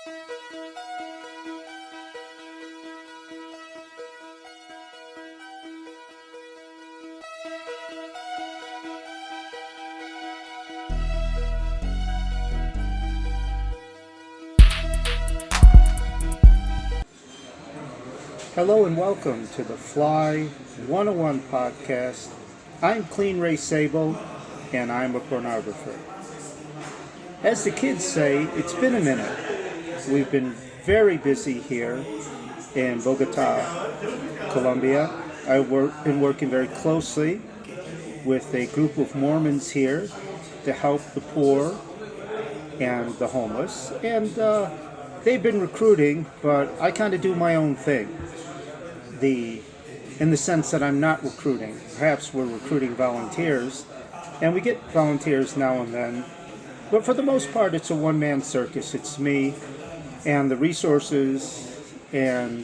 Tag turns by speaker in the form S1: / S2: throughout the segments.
S1: Hello and welcome to the Fly 101 podcast. I'm Clean Ray Sable and I'm a pornographer. As the kids say, it's been a minute. We've been very busy here in Bogota, Colombia. I've been working very closely with a group of Mormons here to help the poor and the homeless. And they've been recruiting, but I kind of do my own thing. In the sense that I'm not recruiting. Perhaps we're recruiting volunteers, and we get volunteers now and then. But for the most part, it's a one-man circus. It's me and the resources and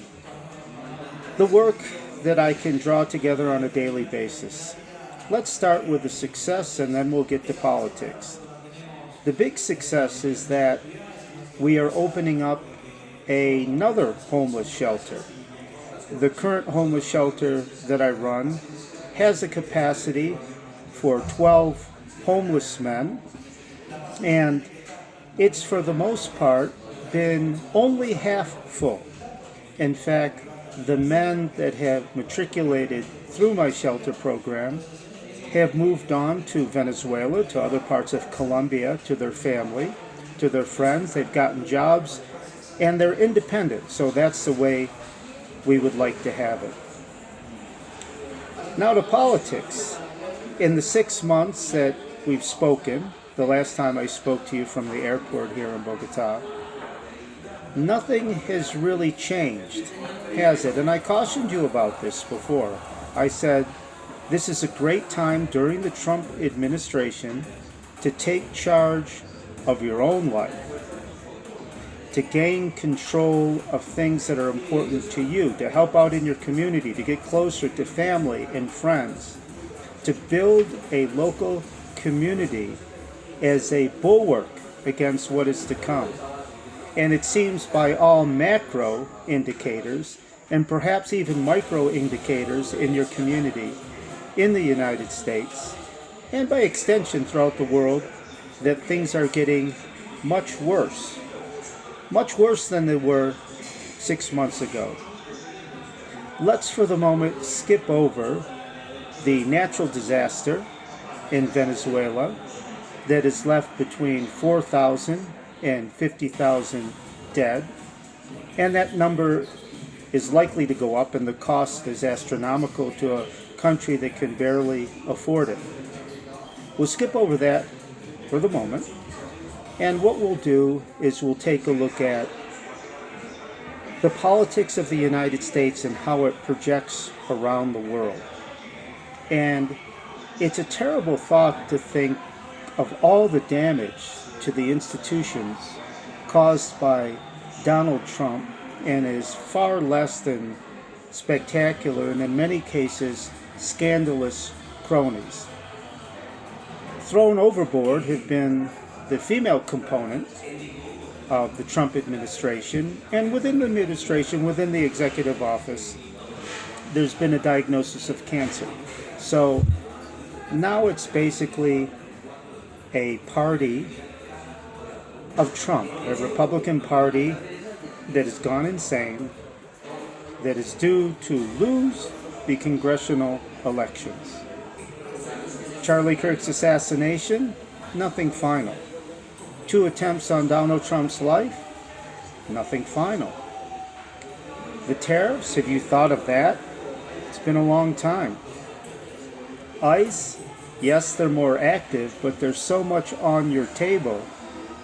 S1: the work that I can draw together on a daily basis. Let's start with the success, and then we'll get to politics. The big success is that we are opening up another homeless shelter. The current homeless shelter that I run has a capacity for 12 homeless men, and it's for the most part been only half full. In fact, the men that have matriculated through my shelter program have moved on to Venezuela, to other parts of Colombia, to their family, to their friends. They've gotten jobs, and they're independent, so that's the way we would like to have it. Now to politics. In the 6 months that we've spoken, the last time I spoke to you from the airport here in Bogota, nothing has really changed, has it? And I cautioned you about this before. I said, this is a great time during the Trump administration to take charge of your own life, to gain control of things that are important to you, to help out in your community, to get closer to family and friends, to build a local community as a bulwark against what is to come. And it seems by all macro indicators, and perhaps even micro indicators in your community, in the United States, and by extension throughout the world, that things are getting much worse than they were 6 months ago. Let's for the moment skip over the natural disaster in Venezuela that has left between 4,000 and 50,000 dead, and that number is likely to go up, and the cost is astronomical to a country that can barely afford it. We'll skip over that for the moment. And what we'll do is we'll take a look at the politics of the United States and how it projects around the world. And it's a terrible thought to think of all the damage to the institutions caused by Donald Trump and his far less than spectacular and in many cases scandalous cronies. Thrown overboard have been the female component of the Trump administration, and within the administration, within the executive office, there's been a diagnosis of cancer. So now it's basically a party of Trump, a Republican Party that has gone insane, that is due to lose the congressional elections. Charlie Kirk's assassination, nothing final. 2 attempts on Donald Trump's life, nothing final. The tariffs, have you thought of that? It's been a long time. ICE, yes, they're more active, but there's so much on your table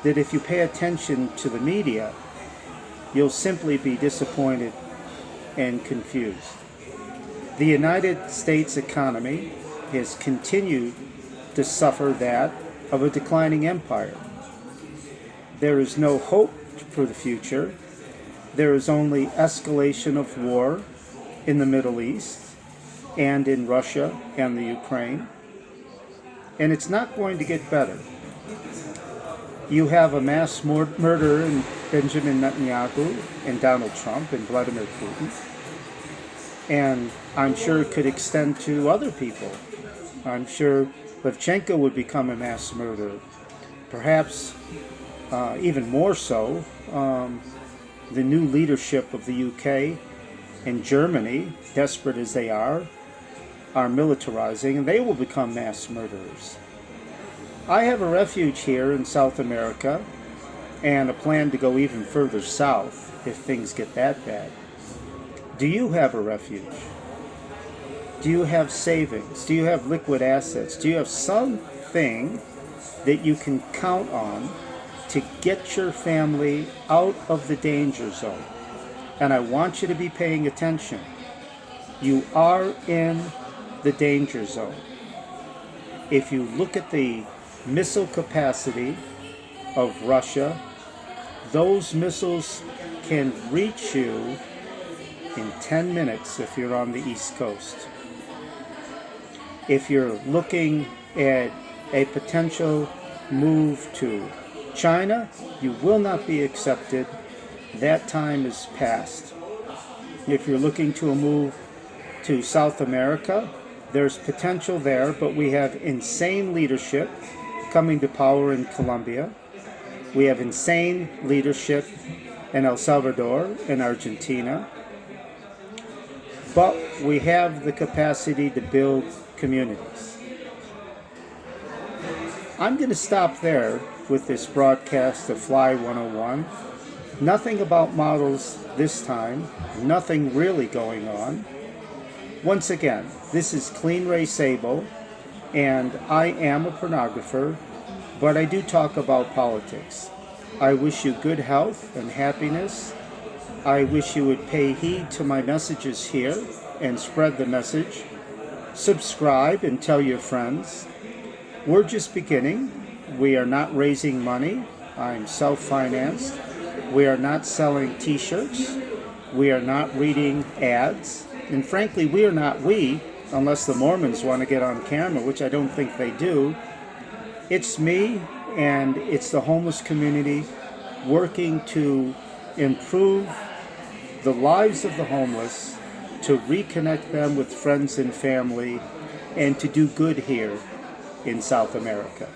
S1: that if you pay attention to the media, you'll simply be disappointed and confused. The United States economy has continued to suffer that of a declining empire. There is no hope for the future. There is only escalation of war in the Middle East and in Russia and the Ukraine. And it's not going to get better. You have a mass murder in Benjamin Netanyahu and Donald Trump and Vladimir Putin. And I'm sure it could extend to other people. I'm sure Levchenko would become a mass murderer. Perhaps even more so, the new leadership of the UK and Germany, desperate as they are militarizing, and they will become mass murderers. I have a refuge here in South America and a plan to go even further south if things get that bad. Do you have a refuge? Do you have savings? Do you have liquid assets? Do you have something that you can count on to get your family out of the danger zone? And I want you to be paying attention. You are in the danger zone. If you look at the missile capacity of Russia, those missiles can reach you in 10 minutes if you're on the East Coast. If you're looking at a potential move to China, you will not be accepted. That time is past. If you're looking to a move to South America, there's potential there, but we have insane leadership coming to power in Colombia. We have insane leadership in El Salvador and Argentina. But we have the capacity to build communities. I'm going to stop there with this broadcast of Fly 101. Nothing about models this time. Nothing really going on. Once again, this is Clean Ray Sable, and I am a pornographer, but I do talk about politics. I wish you good health and happiness. I wish you would pay heed to my messages here and spread the message. Subscribe and tell your friends. We're just beginning. We are not raising money. I'm self-financed. We are not selling t-shirts. We are not reading ads. And frankly, we are not unless the Mormons want to get on camera, which I don't think they do. It's me and it's the homeless community working to improve the lives of the homeless, to reconnect them with friends and family, and to do good here in South America.